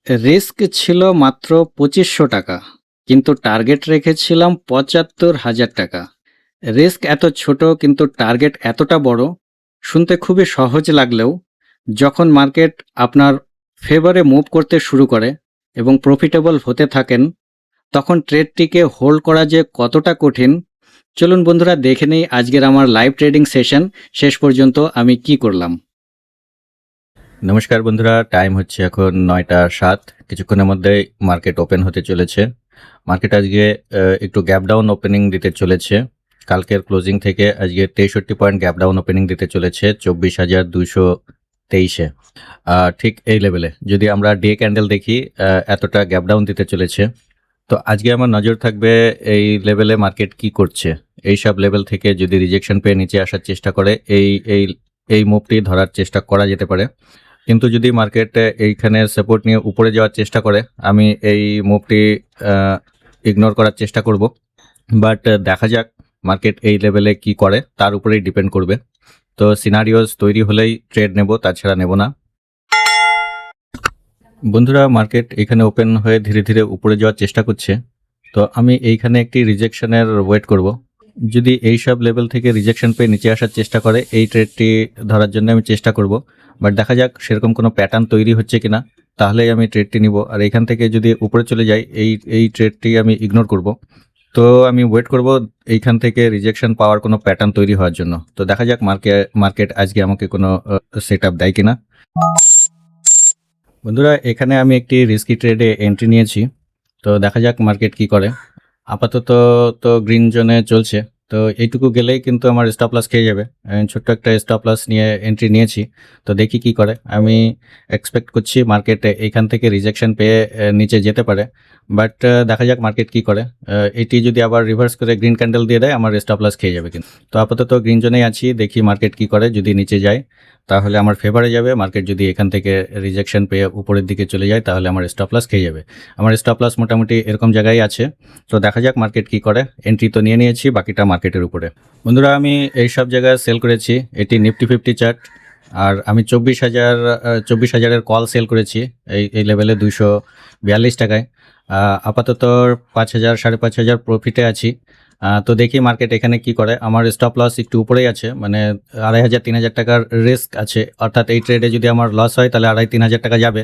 Risk ছিল মাত্র ২৫০০ টাকা, কিন্তু টার্গেট রেখেছিলাম ৭৫,০০০ টাকা। রিস্ক এত ছোট কিন্তু টার্গেট এতটা বড়, শুনতে খুবই সহজ লাগলেও যখন মার্কেট আপনার ফেভারে মুভ করতে শুরু করে এবং প্রফিটেবল হতে থাকেন, তখন ট্রেডটিকে হোল্ড করা যে কতটা কঠিন। চলুন বন্ধুরা দেখে নেই আজকের আমার লাইভ ট্রেডিং সেশন শেষ পর্যন্ত আমি কি করলাম। নমস্কার বন্ধুরা, টাইম হচ্ছে এখন ৯টা ৭। কিছুক্ষণের মধ্যেই মার্কেট ওপেন হতে চলেছে। মার্কেট আজকে একটু গ্যাপ ডাউন ওপেনিং দিতে চলেছে। কালকের ক্লোজিং থেকে আজকে ৬৩ পয়েন্ট গ্যাপ ডাউন ওপেনিং দিতে চলেছে ২৪,২২৩-এ। ঠিক এই লেভেলে যদি আমরা ডে ক্যান্ডেল দেখি, এতটা গ্যাপ ডাউন দিতে চলেছে। তো আজকে আমার নজর থাকবে এই লেভেলে মার্কেট কি করছে। এই সব লেভেল থেকে যদি রিজেকশন পেয়ে নিচে আসার চেষ্টা করে, এই এই এই মুভটি ধরার চেষ্টা করা যেতে পারে। কিন্তু যদি মার্কেট এইখানে সাপোর্ট নিয়ে উপরে যাওয়ার চেষ্টা করে, আমি এই মুভটি ইগনোর করার চেষ্টা করব। বাট দেখা যাক মার্কেট এই লেভেলে কি করে, তার উপরেই ডিপেন্ড করবে। তো সিনারিওস তৈরি হলেই ট্রেড নেব, তাছাড়া নেব না। বন্ধুরা, মার্কেট এখানে ওপেন হয়ে ধীরে ধীরে উপরে যাওয়ার চেষ্টা করছে। তো আমি এইখানে একটি রিজেকশনের ওয়েট করব। যদি এই সব লেভেল থেকে রিজেকশন পেয়ে নিচে আসার চেষ্টা করে, এই ট্রেডটি ধরার জন্য আমি চেষ্টা করব। বাট দেখা যাক সেরকম কোনো প্যাটার্ন তৈরি হচ্ছে কিনা, তাহলেই আমি ট্রেডটি নিব। আর এখান থেকে যদি উপরে চলে যাই, এই ট্রেডটি আমি ইগনোর করব। তো আমি ওয়েট করব এইখান থেকে রিজেকশন পাওয়ার কোনো প্যাটার্ন তৈরি হওয়ার জন্য। তো দেখা যাক মার্কেট আজকে আমাকে কোনো সেট আপ দেয় কিনা। বন্ধুরা, এখানে আমি একটি রিস্কি ট্রেডে এন্ট্রি নিয়েছি। তো দেখা যাক মার্কেট কি করে। আপাতত তো গ্রিন জোনে চলছে। তো এইটুকু গেলেই কিন্তু আমার স্টপ লস খেয়ে যাবে। আমি ছোট্ট একটা স্টপ লস নিয়ে এন্ট্রি নিয়েছি। তো দেখি কি করে। আমি এক্সপেক্ট করছি মার্কেটে এইখান থেকে রিজেকশন পেয়ে নিচে যেতে পারে। বাট দেখা যাক মার্কেট কি করে। এটি যদি আবার রিভার্স করে গ্রিন ক্যান্ডেল দিয়ে দেয়, আমার স্টপ লস খেয়ে যাবে কিন্তু। তো আপাতত গ্রিন জোনেই আছি, দেখি মার্কেট কি করে। যদি নিচে যায় তাহলে আমার ফেভারে যাবে। মার্কেট যদি এখান থেকে রিজেকশন পেয়ে উপরের দিকে চলে যায়, তাহলে আমার স্টপ লস খেয়ে যাবে। আমার স্টপ লস মোটামুটি এরকম জায়গায় আছে। তো দেখা যাক মার্কেট কি করে। এন্ট্রি তো নিয়ে নিয়েছি, বাকিটা মার্কেটের উপরে। বন্ধুরা, আমি এই সব জায়গায় সেল করেছি। এটি নিফটি 50 চার্ট। আর আমি ২৪,০০০-এর কল সেল করেছি এই লেভেলে ২৪২ টাকায়। আপাতত ৫,০০০ ৫,৫০০ প্রফিটে আছি। তো দেখি মার্কেট এখানে কি করে। আমার স্টপ লস একটু উপরেই আছে, মানে ২,৫০০-৩,০০০ টাকার রিস্ক আছে। অর্থাৎ এই ট্রেডে যদি আমার লস হয় তাহলে ২,৫০০-৩,০০০ টাকা যাবে,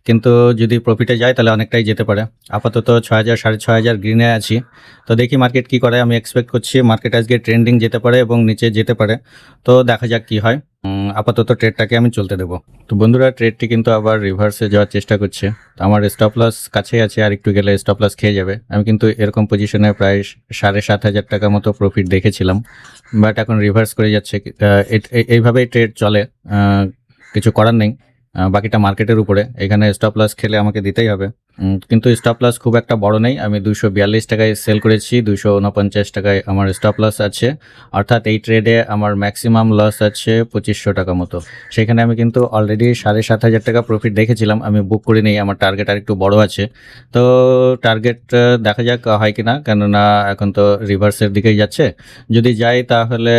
কিন্তু যদি প্রফিটে যায় তাহলে অনেকটাই যেতে পারে। আপাতত ৬,০০০ ৬,৫০০ গ্রিনে আছি। তো দেখি মার্কেট কি করে। আমি এক্সপেক্ট করছি মার্কেট আজকে ট্রেন্ডিং যেতে পারে এবং নিচে যেতে পারে। তো দেখা যাক কি হয়। আপাতত ট্রেডটাকে আমি চলতে দেবো। তো বন্ধুরা, ট্রেডটি কিন্তু আবার রিভার্সে যাওয়ার চেষ্টা করছে। তো আমার স্টপ লস কাছেই আছে, আর একটু গেলে স্টপ লস খেয়ে যাবে। আমি কিন্তু এরকম পজিশনে প্রায় ৭,৫০০ টাকা মতো প্রফিট দেখেছিলাম। বাট এখন রিভার্স করে যাচ্ছে। এইভাবেই ট্রেড চলে, কিছু করার নেই। বাকিটা মার্কেটের উপরে। এখানে স্টপ লস খেলে আমাকে দিতেই হবে। কিন্তু স্টপ লস খুব একটা বড় নেই। আমি ২৪২ টাকায় সেল করেছি, ২৪৯ টাকায় আমার স্টপ লস আছে। অর্থাৎ এই ট্রেডে আমার ম্যাক্সিমাম লস আছে ২৫০০ টাকা মতো। সেখানে আমি কিন্তু অলরেডি ৭,৫০০ টাকা প্রফিট দেখেছিলাম। আমি বুক করে নিই, আমার টার্গেট আর একটু বড় আছে। তো টার্গেট দেখা যাক হয় কিনা, কেননা এখন তো রিভার্সের দিকেই যাচ্ছে। যদি যাই তাহলে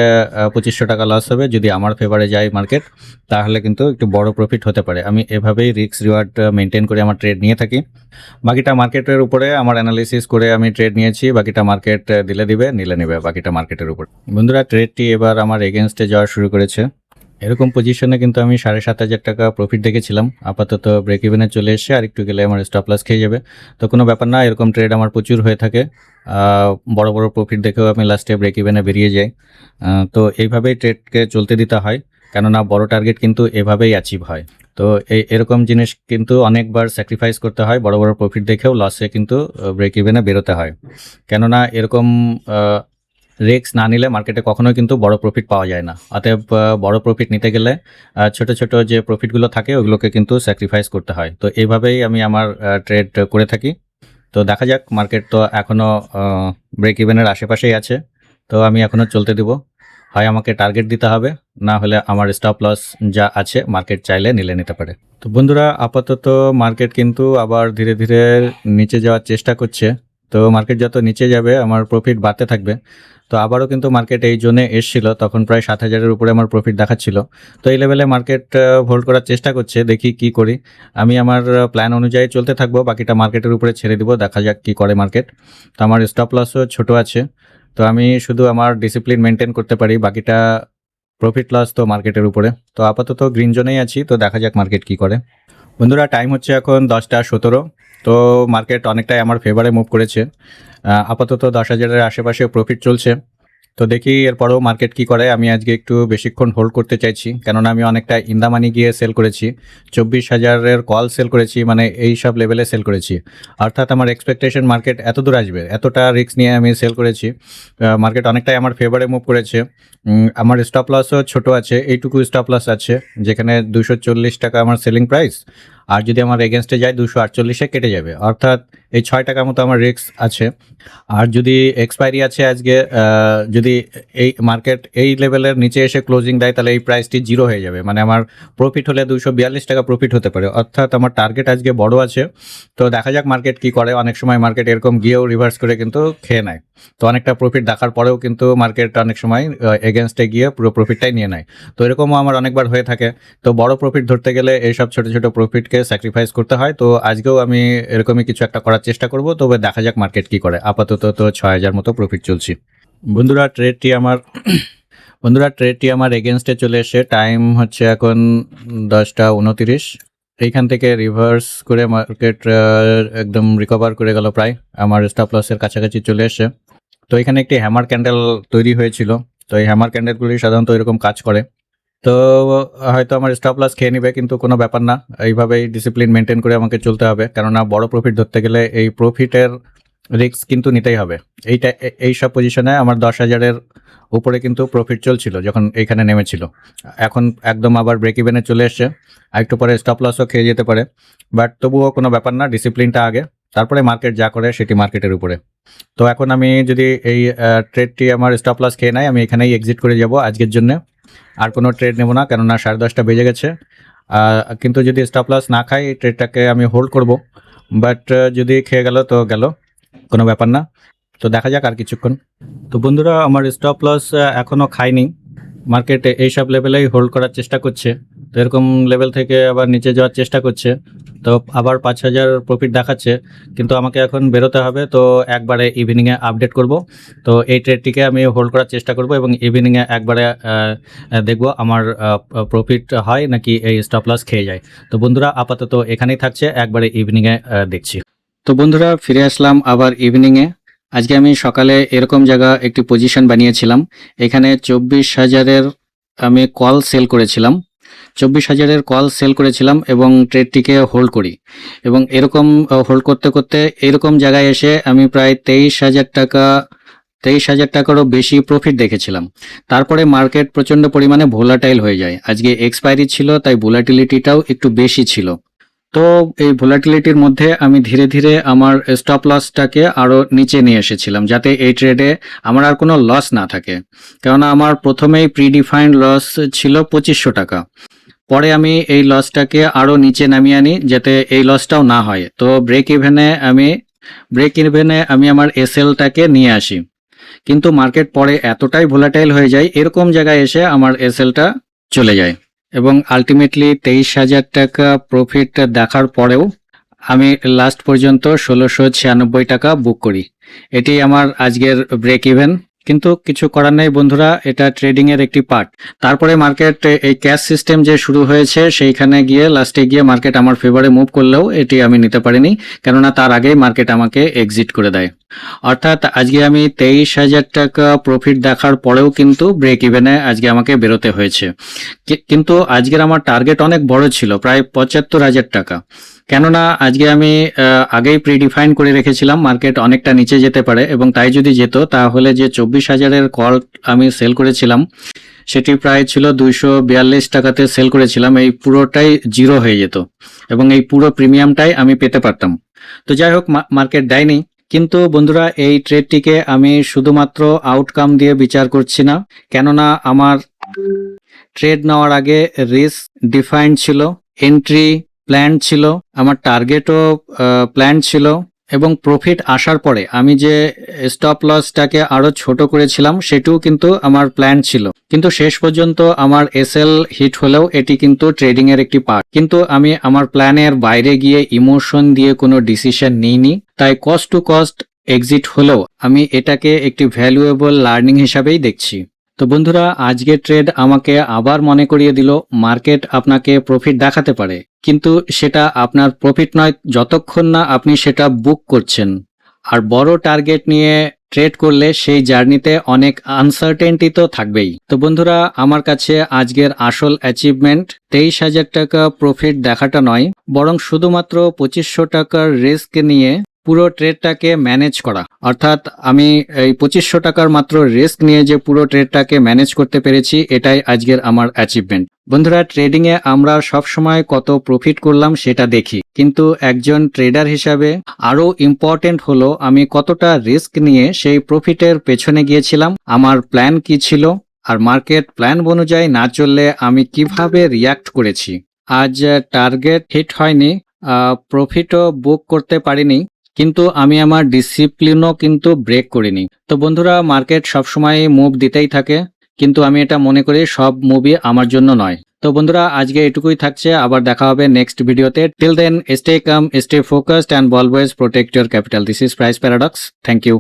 ২৫০০ টাকা লস হবে। যদি আমার ফেভারে যায় মার্কেট, তাহলে কিন্তু একটু বড় প্রফিট হতে পারে। আমি এভাবেই রিস্ক রিওয়ার্ড মেনটেন করে আমার ট্রেড নিয়ে থাকি। বাকিটা মার্কেটের উপরে আমার অ্যানালিসিস করে আমি ট্রেড নিয়েছি। বাকিটা মার্কেট দিলে দিবে, নিলে নেবে, বাকিটা মার্কেটের উপর। বন্ধুরা, ট্রেডটি এবার আমার এগেনস্টে যাওয়া শুরু করেছে। এরকম পজিশনে কিন্তু আমি ৭,৫০০ টাকা প্রফিট দেখেছিলাম। আপাতত ব্রেক ইভেনে চলে এসে আর একটু গেলে আমার স্টপ লস খেয়ে যাবে। তো কোনো ব্যাপার না, এরকম ট্রেড আমার প্রচুর হয়ে থাকে। বড় বড় প্রফিট দেখেও আমি লাস্টে ব্রেক ইভেনে বেরিয়ে যাই। তো এইভাবেই ট্রেডকে চলতে দিতে হয়, কেননা বড় টার্গেট কিন্তু এভাবেই অ্যাচিভ হয়। তো এরকম জিনিস কিন্তু অনেকবার স্যাক্রিফাইস করতে হয়। বড় বড় প্রফিট দেখেও লসে কিন্তু ব্রেক ইভেনে বেরোতে হয়, কেননা এরকম রিস্ক না নিলে মার্কেটে কখনোই কিন্তু বড় প্রফিট পাওয়া যায় না। অতএব বড় প্রফিট নিতে গেলে ছোট ছোট যে প্রফিটগুলো থাকে ওগুলোকে কিন্তু স্যাক্রিফাইস করতে হয়। তো এইভাবেই আমি আমার ট্রেড করে থাকি। তো দেখা যাক, মার্কেট তো এখনও ব্রেক ইভেনের আশেপাশেই আছে। তো আমি এখনও চলতে দিব। হয় আমাকে টার্গেট দিতে হবে, না হলে আমার স্টপ লস যা আছে মার্কেট চাইলে নিতে পারে। তো বন্ধুরা, আপাতত মার্কেট কিন্তু আবার ধীরে ধীরে নিচে যাওয়ার চেষ্টা করছে। তো মার্কেট যত নিচে যাবে আমার প্রফিট বাড়তে থাকবে। তো আবারও কিন্তু মার্কেট এই জোনে এসছিল, তখন প্রায় 7,000-এর উপরে আমার প্রফিট দেখাচ্ছিল। তো এই লেভেলে মার্কেট হোল্ড করার চেষ্টা করছে, দেখি কি করি। আমি আমার প্ল্যান অনুযায়ী চলতে থাকবো, বাকিটা মার্কেটের উপরে ছেড়ে দিব, দেখা যাক কি করে মার্কেট। তো আমার স্টপ লসও ছোট আছে, তো আমি শুধু আমার ডিসিপ্লিন মেনটেন করতে পারি, বাকিটা প্রফিট লস তো মার্কেটের উপরে। তো আপাতত গ্রিন জোনেই আছি, তো দেখা যাক মার্কেট কি করে। বন্ধুরা টাইম হচ্ছে এখন 10টা 17। তো মার্কেট অনেকটাই আমার ফেভারে মুভ করেছে, আপাতত 10,000-এর আশেপাশে প্রফিট চলছে। তো দেখি এরপরেও মার্কেট কি করে। আমি আজকে একটু বেশিক্ষণ হোল্ড করতে চাইছি, কেননা আমি অনেকটা ইন্দামানি গিয়ে সেল করেছি, 24,000-এর কল সেল করেছি, মানে এই সব লেভেলে সেল করেছি। অর্থাৎ আমার এক্সপেকটেশন মার্কেট এত দূর আসবে, এতটা রিস্ক নিয়ে আমি সেল করেছি। মার্কেট অনেকটাই আমার ফেভারে মুভ করেছে। আমার স্টপ লসও ছোট আছে, এইটুকু স্টপ লস আছে, যেখানে 240 টাকা আমার সেলিং প্রাইস, আর যদি আমার এগেনস্টে যায় 248-এ কেটে যাবে, অর্থাৎ এই 6 টাকা মতো আমার রিস্ক আছে। আর যদি এক্সপায়ারি আছে আজকে, যদি এই মার্কেট এই লেভেলের নিচে এসে ক্লোজিং দেয়, তাহলে এই প্রাইসটি জিরো হয়ে যাবে, মানে আমার প্রফিট হলে 242 টাকা প্রফিট হতে পারে। অর্থাৎ আমার টার্গেট আজকে বড় আছে। তো দেখা যাক মার্কেট কি করে। অনেক সময় মার্কেট এরকম গিয়েও রিভার্স করে কিন্তু খেয়ে নেয়, তো অনেকটা প্রফিট দেখার পরেও কিন্তু মার্কেট অনেক সময় এগেনস্টে গিয়ে পুরো প্রফিটটাই নিয়ে নেয়। তো এরকমও আমার অনেকবার হয়ে থাকে। তো বড় প্রফিট ধরতে গেলে এইসব ছোট ছোট প্রফিটকে স্যাক্রিফাইস করতে হয়। তো আজকেও আমি এরকমই কিছু একটা করার চেষ্টা করব, তবে দেখা যাক মার্কেট কি করে। আপাতত তো 6,000 মতো প্রফিট চলছি। বন্ধুরা ট্রেডটি আমার বন্ধুরা ট্রেডটি আমার এগেনস্টে চলে এসে, টাইম হচ্ছে এখন 10টা 29। এইখান থেকে রিভার্স করে মার্কেট একদম রিকভার করে গেল, প্রায় আমার স্টপ লসের কাছাকাছি চলে এসে। তো এখানে একটি হ্যামার ক্যান্ডেল তৈরি হয়েছিল। তো এই হ্যামার ক্যান্ডেলগুলি সাধারণত এরকম কাজ করে। তো হয়তো আমার স্টপ লস খেয়ে নিবে, কিন্তু কোনো ব্যাপার না, এইভাবেই ডিসিপ্লিন মেনটেন করে আমাকে চলতে হবে, কেননা বড় প্রফিট ধরতে গেলে এই প্রফিটের রিস্ক কিন্তু নিতেই হবে। এই সব পজিশনে আমার 10,000-এর উপরে কিন্তু প্রফিট চলছিল যখন এইখানে নেমেছিল, এখন একদম আবার ব্রেক ইভেনে চলে এসছে। আর একটু পরে স্টপ লসও খেয়ে যেতে পারে, বাট তবুও কোনো ব্যাপার না, ডিসিপ্লিনটা আগে, তারপরে মার্কেট যা করে সেটি মার্কেটের উপরে। তো এখন আমি যদি এই ট্রেডটি আমার স্টপ লস খেয়ে নেয়, আমি এখানেই এক্সিট করে যাব আজকের জন্য। আর কোনো ট্রেড নেব না, কেননা 10:30 বেজে গেছে। কিন্তু যদি স্টপ লস না খাই, এই ট্রেডটাকে আমি হোল্ড করব, বাট যদি খেয়ে গেল তো গেল, কোনো ব্যাপার না। তো দেখা যাক আর কিছুক্ষণ। তো বন্ধুরা আমার স্টপ লস এখনও খাইনি, মার্কেট এইসব লেভেলেই হোল্ড করার চেষ্টা করছে। তো এরকম লেভেল থেকে আবার নিচে যাওয়ার চেষ্টা করছে, তো আবার 5,000 প্রফিট দেখাচ্ছে, কিন্তু আমাকে এখন বেরোতে হবে। তো একবারে ইভিনিংয়ে আপডেট করব। তো এই ট্রেডটিকে আমি হোল্ড করার চেষ্টা করব এবং ইভিনিংয়ে একবারে দেখব আমার প্রফিট হয় নাকি এই স্টপ লস খেয়ে যায়। তো বন্ধুরা আপাতত এখানেই থাকছে, একবারে ইভিনিংয়ে দেখছি। তো বন্ধুরা ফিরে আসলাম আবার ইভিনিংয়ে। আজকে আমি সকালে এরকম জায়গা একটি পজিশন বানিয়েছিলাম, এখানে 24,000-এর আমি কল সেল করেছিলাম, 24,000-এর কল সেল করেছিলাম এবং ট্রেডটিকে হোল্ড করি। এবং এরকম হোল্ড করতে করতে এরকম জায়গায় এসে আমি প্রায় 23,000 টাকারও বেশি প্রফিট দেখেছিলাম। তারপরে মার্কেট প্রচণ্ড পরিমাণে ভোলাটাইল হয়ে যায়, আজকে এক্সপায়ারি ছিল, তাই ভোলাটিলিটিটাও একটু বেশি ছিল। তো এই ভোলাটিলিটির মধ্যে আমি ধীরে ধীরে আমার স্টপ লসটাকে আরও নিচে নিয়ে এসেছিলাম, যাতে এই ট্রেডে আমার আর কোনো লস না থাকে। কেননা আমার প্রথমেই প্রিডিফাইন্ড লস ছিল 2,500 টাকা, পরে আমি এই লসটাকে আরও নিচে নামিয়ে আনি যাতে এই লসটাও না হয়। তো ব্রেক ইভেনে আমি আমার এসএলটাকে নিয়ে আসি, কিন্তু মার্কেট পরে এতটাই ভোলাটাইল হয়ে যায়, এরকম জায়গায় এসে আমার এসএলটা চলে যায় এবং আলটিমেটলি 23,000 টাকা প্রফিট দেখার পরেও আমি লাস্ট পর্যন্ত 1,696 টাকা বুক করি। এটি আমার আজকের ব্রেক ইভেন, কিন্তু কিছু করার নেই বন্ধুরা, এটা ট্রেডিং এর একটি পার্ট। তারপরে মার্কেট এই ক্যাশ সিস্টেম যে শুরু হয়েছে, সেইখানে গিয়ে লাস্টে গিয়ে মার্কেট আমার ফেভারে মুভ করলেও এটি আমি নিতে পারিনি, কেননা তার আগেই মার্কেট আমাকে এক্সিট করে দেয়। অর্থাৎ আজকে আমি 23,000 টাকা প্রফিট দেখার পরেও কিন্তু ব্রেক ইভেনে আজকে আমাকে বেরোতে হয়েছে। কিন্তু আজকের আমার টার্গেট অনেক বড় ছিল, প্রায় 75,000 টাকা, কেননা আজকে আমি আগেই প্রিডিফাইন করে রেখেছিলাম মার্কেট অনেকটা নিচে যেতে পারে, এবং তাই যদি যেত তাহলে যে 24,000-এর কল আমি সেল করেছিলাম সেটি প্রায় ছিল 242 টাকাতে সেল করেছিলাম, এই পুরোটাই জিরো হয়ে যেত এবং এই পুরো প্রিমিয়ামটাই আমি পেতে পারতাম। তো যাই হোক, মার্কেট দেয়নি। কিন্তু বন্ধুরা এই ট্রেডটিকে আমি শুধুমাত্র আউটকাম দিয়ে বিচার করছি না, কেননা আমার ট্রেড নেওয়ার আগে রিস্ক ডিফাইন্ড ছিল, এন্ট্রি প্ল্যান ছিল, আমার টার্গেটও প্ল্যান ছিল, এবং প্রফিট আসার পরে আমি যে স্টপ লসটাকে আরো ছোট করেছিলাম সেটাও কিন্তু আমার প্ল্যান ছিল, কিন্তু শেষ পর্যন্ত আমার এসএল হিট হলেও এটি কিন্তু ট্রেডিং এর একটি পার্ট। কিন্তু আমি আমার প্ল্যানের বাইরে গিয়ে ইমোশন দিয়ে কোনো ডিসিশন নিইনি, তাই কস্ট টু কস্ট এক্সিট হলেও আমি এটাকে একটি ভ্যালুয়েবল লার্নিং হিসাবেই দেখছি। তো বন্ধুরা, আজকের ট্রেড আমাকে আবার মনে করিয়ে দিল মার্কেট আপনাকে প্রফিট দেখাতে পারে, কিন্তু সেটা আপনার প্রফিট নয় যতক্ষণ না আপনি সেটা বুক করছেন। আর বড় টার্গেট নিয়ে ট্রেড করলে সেই জার্নিতে অনেক আনসার্টেনটি তো থাকবেই। তো বন্ধুরা, আমার কাছে আজকের আসল অ্যাচিভমেন্ট 23,000 টাকা প্রফিট দেখাটা নয়, বরং শুধুমাত্র 2500 টাকার রিস্ক নিয়ে পুরো ট্রেডটাকে ম্যানেজ করা। অর্থাৎ আমি এই 2500 টাকার মাত্র রিস্ক নিয়ে যে পুরো ট্রেডটাকে ম্যানেজ করতে পেরেছি, এটাই আজকের আমার অ্যাচিভমেন্ট। বন্ধুরা, ট্রেডিং এ আমরা সবসময় কত প্রফিট করলাম সেটা দেখি, কিন্তু একজন ট্রেডার হিসাবে আরো ইম্পর্টেন্ট হলো আমি কতটা রিস্ক নিয়ে সেই প্রফিটের পেছনে গিয়েছিলাম, আমার প্ল্যান কি ছিল, আর মার্কেট প্ল্যান অনুযায়ী না চললে আমি কিভাবে রিয়াক্ট করেছি। আজ টার্গেট হিট হয়নি, প্রফিটও বুক করতে পারিনি, কিন্তু আমি আমার ডিসিপ্লিনও কিন্তু ব্রেক করিনি। তো বন্ধুরা, মার্কেট সবসময় মুভ দিতেই থাকে, কিন্তু আমি এটা মনে করি সব মুভই আমার জন্য নয়। তো বন্ধুরা, আজকে এটুকুই থাকছে, আবার দেখা হবে নেক্সট ভিডিওতে। Till then, stay calm, stay focused and always protect your capital. This is price paradox. Thank you.